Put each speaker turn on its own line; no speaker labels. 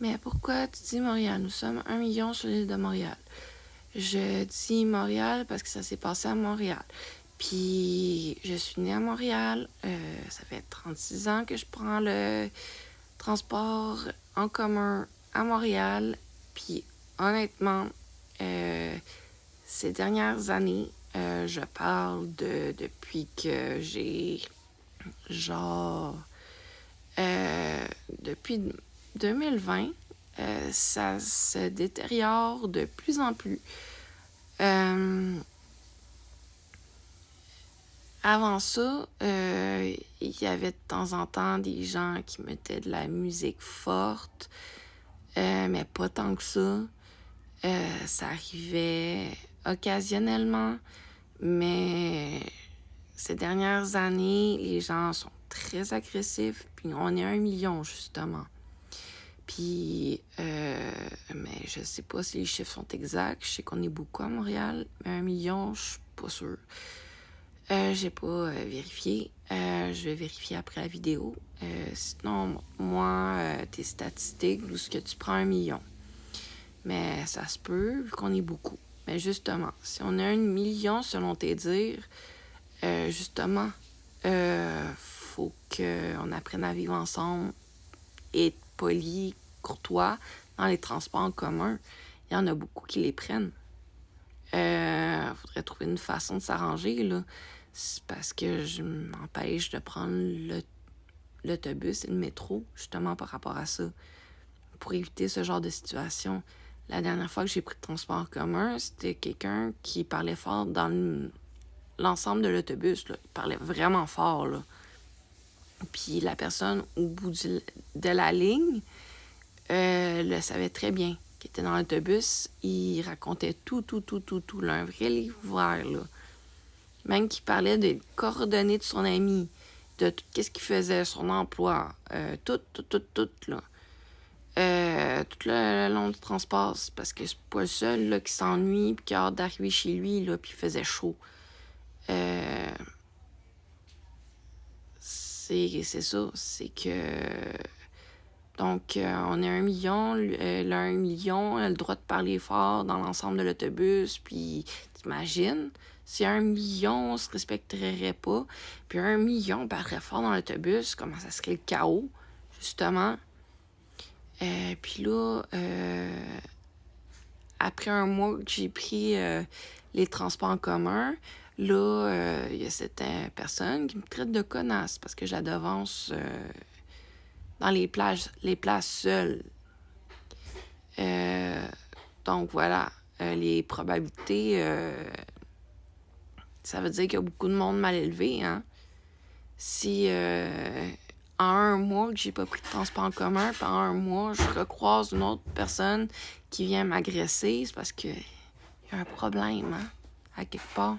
Mais pourquoi tu dis Montréal? Nous sommes 1 million sur l'île de Montréal. Je dis Montréal parce que ça s'est passé à Montréal. Puis, je suis née à Montréal. Ça fait 36 ans que je prends le transport en commun à Montréal. Puis, honnêtement, ces dernières années, je parle depuis que j'ai depuis 2020, ça se détériore de plus en plus. Avant ça, il y avait de temps en temps des gens qui mettaient de la musique forte, mais pas tant que ça. Ça arrivait occasionnellement, mais ces dernières années, les gens sont très agressifs, puis on est 1 million, justement. Puis, mais je sais pas si les chiffres sont exacts. Je sais qu'on est beaucoup à Montréal, mais 1 million, je suis pas sûre. J'ai pas vérifié. Je vais vérifier après la vidéo. Sinon, moi, tes statistiques, d'où ce que tu prends 1 million. Mais ça se peut, vu qu'on est beaucoup. Mais justement, si on a 1 million, selon tes dires, justement, faut qu'on apprenne à vivre ensemble et être poli, courtois dans les transports en commun. Il y en a beaucoup qui les prennent. Faudrait trouver une façon de s'arranger, là. C'est parce que je m'empêche de prendre l'autobus et le métro, justement par rapport à ça, pour éviter ce genre de situation. La dernière fois que j'ai pris le transport en commun, c'était quelqu'un qui parlait fort dans l'ensemble de l'autobus, là. Il parlait vraiment fort, là. Puis la personne au bout de la ligne le savait très bien, qui était dans l'autobus. Il racontait tout, là, un vrai livre ouvert, là. Même qu'il parlait des coordonnées de son ami, de tout ce qu'il faisait, son emploi, tout, là. Tout le long du transport, parce que c'est pas le seul là, qui s'ennuie puis qui a hâte d'arriver chez lui, là, puis il faisait chaud. C'est ça, c'est que... Donc, on est 1 million, le 1 million a le droit de parler fort dans l'ensemble de l'autobus, puis t'imagines, si 1 million on se respecterait pas, puis 1 million parlerait fort dans l'autobus, comment ça serait le chaos, justement. Puis là, après 1 mois que j'ai pris les transports en commun, là, il y a cette personne qui me traite de connasse parce que je la devance dans les places seules. Donc voilà, les probabilités, ça veut dire qu'il y a beaucoup de monde mal élevé, hein. Si en 1 mois que j'ai pas pris de transport en commun, puis en 1 mois, je recroise une autre personne qui vient m'agresser, c'est parce que y a un problème, hein, à quelque part.